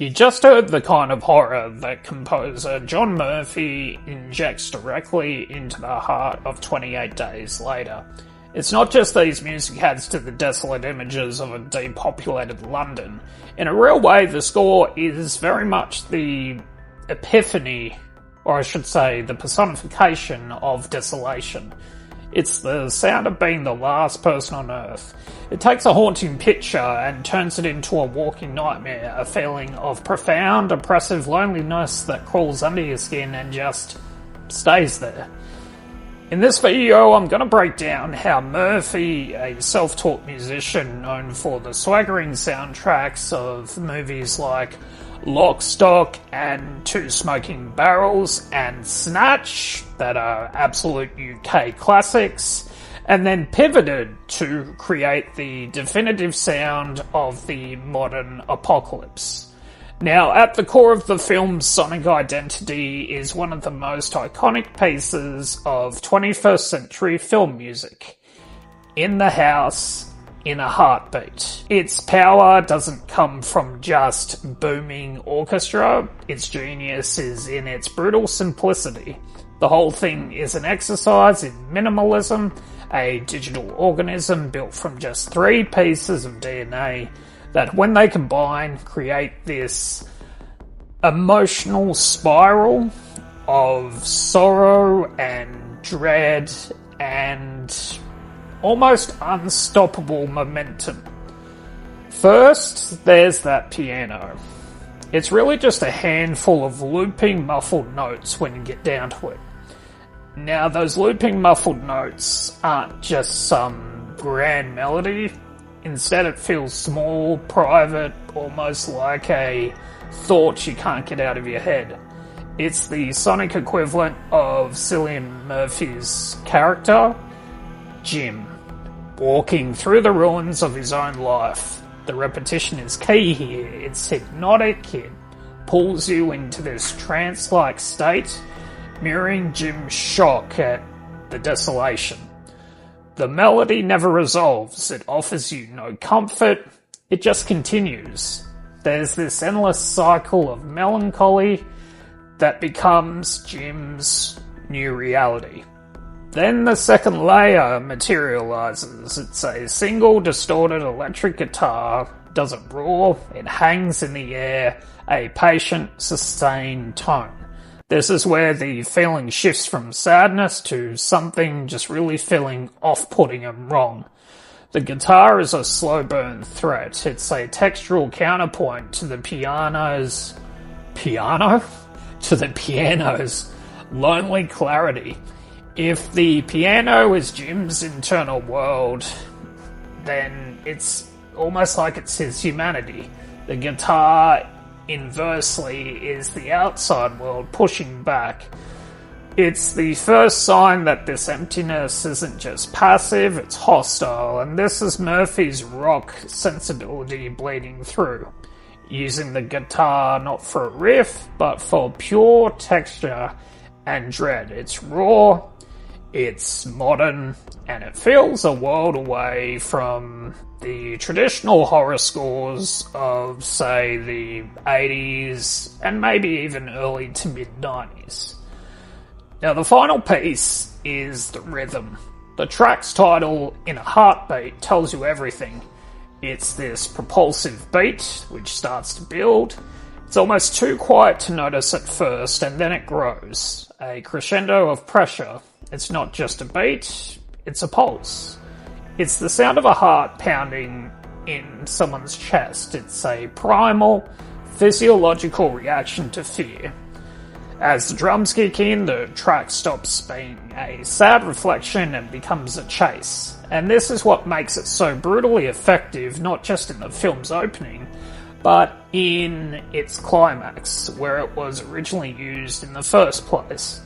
You just heard the kind of horror that composer John Murphy injects directly into the heart of 28 Days Later. It's not just these music adds to the desolate images of a depopulated London. In a real way, the score is very much the epiphany, or I should say, the personification of desolation. It's the sound of being the last person on Earth. It takes a haunting picture and turns it into a walking nightmare, a feeling of profound, oppressive loneliness that crawls under your skin and just stays there. In this video, I'm going to break down how Murphy, a self-taught musician known for the swaggering soundtracks of movies like Lock, Stock and Two Smoking Barrels and Snatch, that are absolute UK classics, and then pivoted to create the definitive sound of the modern apocalypse. Now, at the core of the film's sonic identity is one of the most iconic pieces of 21st century film music, In the House, in a Heartbeat. Its power doesn't come from just booming orchestra, its genius is in its brutal simplicity. The whole thing is an exercise in minimalism, a digital organism built from just 3 pieces of DNA that when they combine create this emotional spiral of sorrow and dread and almost unstoppable momentum. First, there's that piano. It's really just a handful of looping muffled notes when you get down to it. Now, those looping muffled notes aren't just some grand melody. Instead, it feels small, private, almost like a thought you can't get out of your head. It's the sonic equivalent of Cillian Murphy's character, Jim, walking through the ruins of his own life. The repetition is key here. It's hypnotic. It pulls you into this trance-like state, mirroring Jim's shock at the desolation. The melody never resolves. It offers you no comfort. It just continues. There's this endless cycle of melancholy that becomes Jim's new reality. Then the second layer materializes. It's a single distorted electric guitar. Doesn't roar. It hangs in the air. A patient, sustained tone. This is where the feeling shifts from sadness to something just really feeling off-putting and wrong. The guitar is a slow burn threat. It's a textural counterpoint to the piano's lonely clarity. If the piano is Jim's internal world, then it's almost like it's his humanity. The guitar, inversely, is the outside world pushing back. It's the first sign that this emptiness isn't just passive, it's hostile, and this is Murphy's rock sensibility bleeding through, using the guitar not for a riff, but for pure texture and dread. It's raw, it's modern, and it feels a world away from the traditional horror scores of, say, the 80s and maybe even early to mid-90s. Now, the final piece is the rhythm. The track's title, In a Heartbeat, tells you everything. It's this propulsive beat, which starts to build. It's almost too quiet to notice at first, and then it grows. A crescendo of pressure. It's not just a beat, it's a pulse. It's the sound of a heart pounding in someone's chest. It's a primal, physiological reaction to fear. As the drums kick in, the track stops being a sad reflection and becomes a chase. And this is what makes it so brutally effective, not just in the film's opening, but in its climax, where it was originally used in the first place.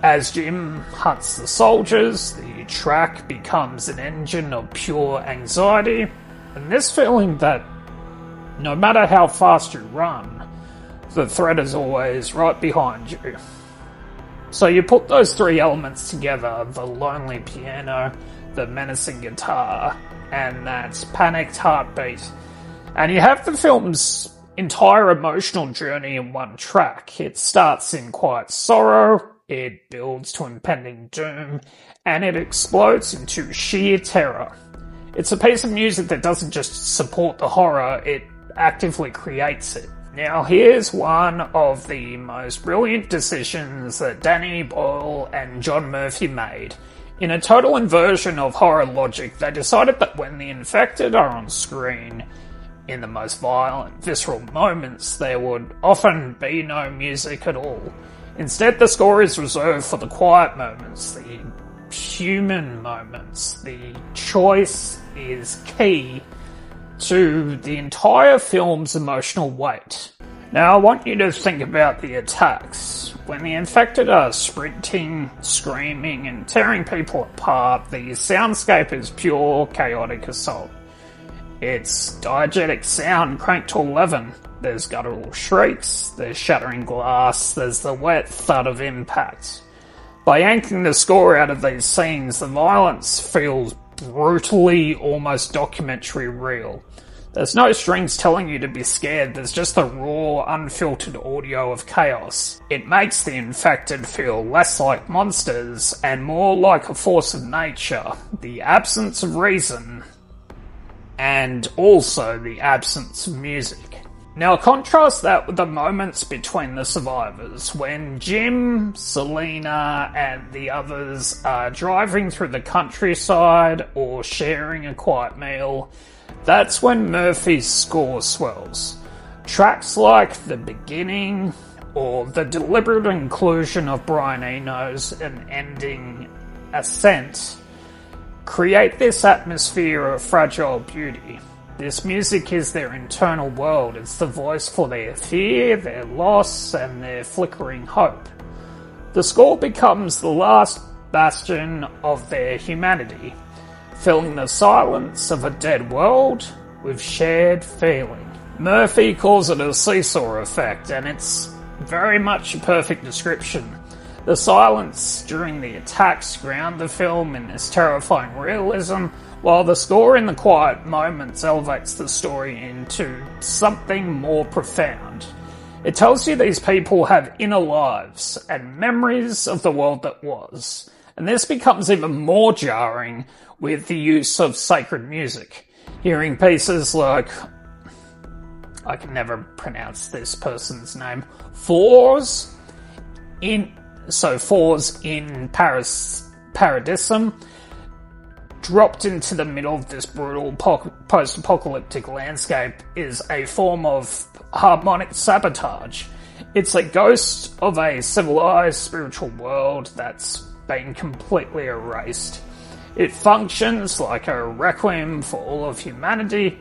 As Jim hunts the soldiers, the track becomes an engine of pure anxiety, and this feeling that no matter how fast you run, the threat is always right behind you. So you put those 3 elements together, the lonely piano, the menacing guitar, and that panicked heartbeat, and you have the film's entire emotional journey in one track. It starts in quiet sorrow, it builds to impending doom, and it explodes into sheer terror. It's a piece of music that doesn't just support the horror, it actively creates it. Now here's one of the most brilliant decisions that Danny Boyle and John Murphy made. In a total inversion of horror logic, they decided that when the infected are on screen, in the most violent, visceral moments, there would often be no music at all. Instead, the score is reserved for the quiet moments, the human moments. The choice is key to the entire film's emotional weight. Now, I want you to think about the attacks. When the infected are sprinting, screaming, and tearing people apart, the soundscape is pure, chaotic assault. It's diegetic sound cranked to 11. There's guttural shrieks, there's shattering glass, there's the wet thud of impact. By yanking the score out of these scenes, the violence feels brutally, almost documentary real. There's no strings telling you to be scared, there's just the raw, unfiltered audio of chaos. It makes the infected feel less like monsters and more like a force of nature, the absence of reason, and also the absence of music. Now contrast that with the moments between the survivors, when Jim, Selena, and the others are driving through the countryside or sharing a quiet meal. That's when Murphy's score swells. Tracks like The Beginning, or the deliberate inclusion of Brian Eno's An Ending Ascent, create this atmosphere of fragile beauty. This music is their internal world. It's the voice for their fear, their loss, and their flickering hope. The score becomes the last bastion of their humanity, filling the silence of a dead world with shared feeling. Murphy calls it a seesaw effect, and it's very much a perfect description. The silence during the attacks ground the film in this terrifying realism, while the score in the quiet moments elevates the story into something more profound. It tells you these people have inner lives and memories of the world that was, and this becomes even more jarring with the use of sacred music. Hearing pieces like, I can never pronounce this person's name, Fours in Paradisum, dropped into the middle of this brutal post-apocalyptic landscape is a form of harmonic sabotage. It's a ghost of a civilized spiritual world that's been completely erased. It functions like a requiem for all of humanity.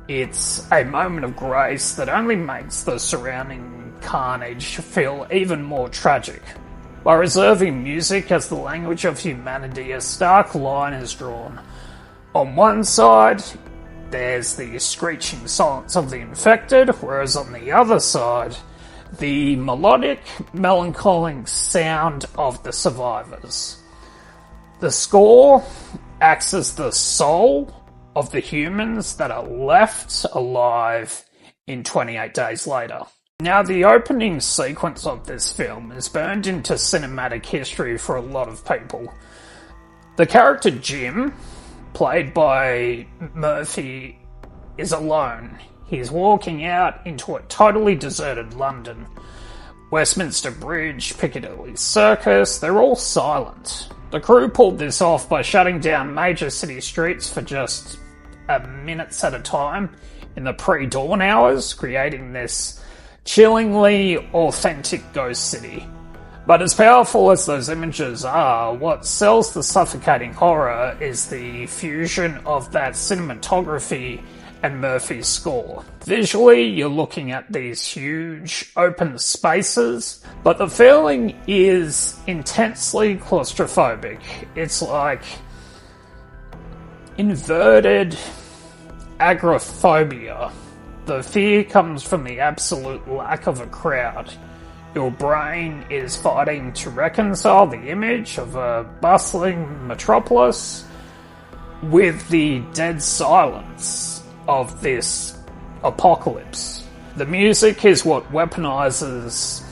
It's a moment of grace that only makes the surrounding carnage feel even more tragic. By reserving music as the language of humanity, a stark line is drawn. On one side, there's the screeching silence of the infected, whereas on the other side, the melodic, melancholic sound of the survivors. The score acts as the soul of the humans that are left alive in 28 Days Later. Now, the opening sequence of this film is burned into cinematic history for a lot of people. The character Jim, played by Murphy, is alone. He's walking out into a totally deserted London. Westminster Bridge, Piccadilly Circus, they're all silent. The crew pulled this off by shutting down major city streets for just minutes at a time in the pre-dawn hours, creating this chillingly authentic ghost city. But as powerful as those images are, what sells the suffocating horror is the fusion of that cinematography and Murphy's score. Visually, you're looking at these huge open spaces, but the feeling is intensely claustrophobic. It's like inverted agoraphobia. The fear comes from the absolute lack of a crowd. Your brain is fighting to reconcile the image of a bustling metropolis with the dead silence of this apocalypse. The music is what weaponizes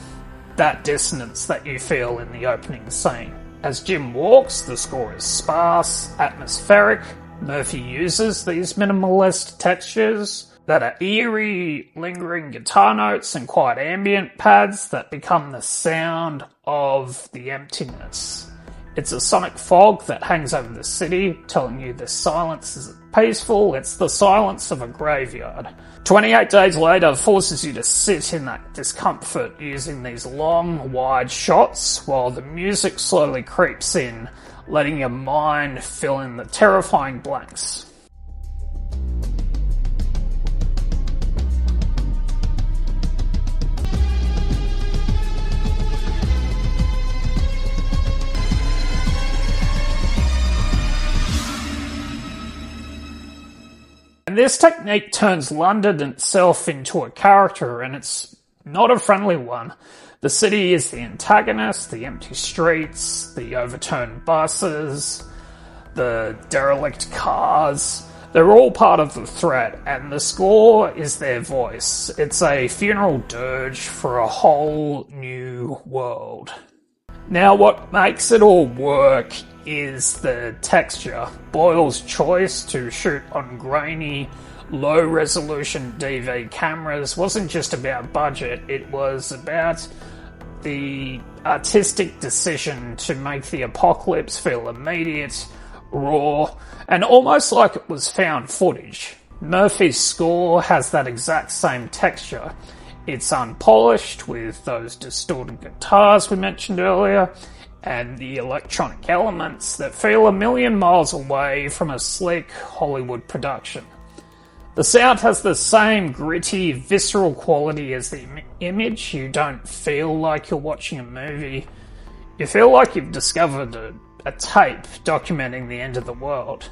that dissonance that you feel in the opening scene. As Jim walks, the score is sparse, atmospheric. Murphy uses these minimalist textures that are eerie, lingering guitar notes and quiet ambient pads that become the sound of the emptiness. It's a sonic fog that hangs over the city, telling you the silence isn't peaceful, it's the silence of a graveyard. 28 Days Later forces you to sit in that discomfort using these long, wide shots while the music slowly creeps in, letting your mind fill in the terrifying blanks. And this technique turns London itself into a character, and it's not a friendly one. The city is the antagonist, the empty streets, the overturned buses, the derelict cars. They're all part of the threat, and the score is their voice. It's a funeral dirge for a whole new world. Now, what makes it all work is the texture. Boyle's choice to shoot on grainy, low-resolution DV cameras wasn't just about budget, it was about the artistic decision to make the apocalypse feel immediate, raw, and almost like it was found footage. Murphy's score has that exact same texture. It's unpolished with those distorted guitars we mentioned earlier, and the electronic elements that feel a million miles away from a sleek Hollywood production. The sound has the same gritty, visceral quality as the image. You don't feel like you're watching a movie. You feel like you've discovered a tape documenting the end of the world.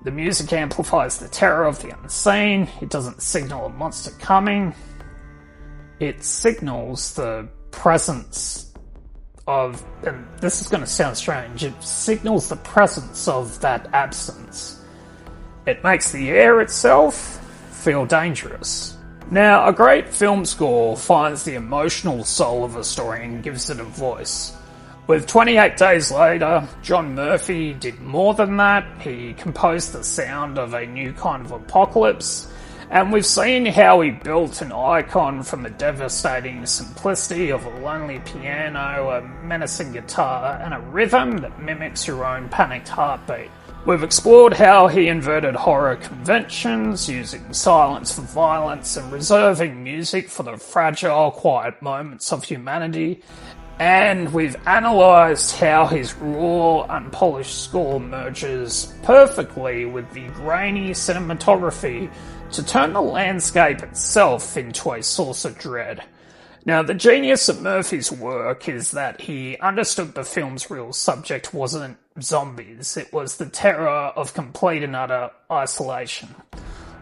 The music amplifies the terror of the unseen. It doesn't signal a monster coming. It signals the presence of, and this is going to sound strange, it signals the presence of that absence. It makes the air itself feel dangerous. Now, a great film score finds the emotional soul of a story and gives it a voice. With 28 Days Later, John Murphy did more than that. He composed the sound of a new kind of apocalypse, and we've seen how he built an icon from the devastating simplicity of a lonely piano, a menacing guitar, and a rhythm that mimics your own panicked heartbeat. We've explored how he inverted horror conventions, using silence for violence and reserving music for the fragile, quiet moments of humanity. And we've analysed how his raw, unpolished score merges perfectly with the grainy cinematography to turn the landscape itself into a source of dread. Now, the genius of Murphy's work is that he understood the film's real subject wasn't zombies, it was the terror of complete and utter isolation.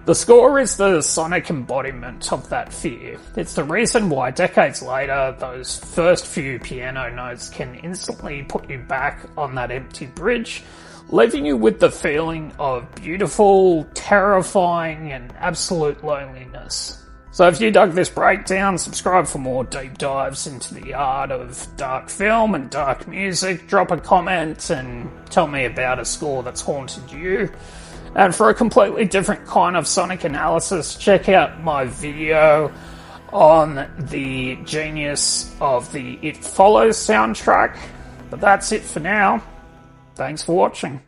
The score is the sonic embodiment of that fear. It's the reason why decades later, those first few piano notes can instantly put you back on that empty bridge, leaving you with the feeling of beautiful, terrifying, and absolute loneliness. So if you dug this breakdown, subscribe for more deep dives into the art of dark film and dark music. Drop a comment and tell me about a score that's haunted you. And for a completely different kind of sonic analysis, check out my video on the genius of the It Follows soundtrack. But that's it for now. Thanks for watching.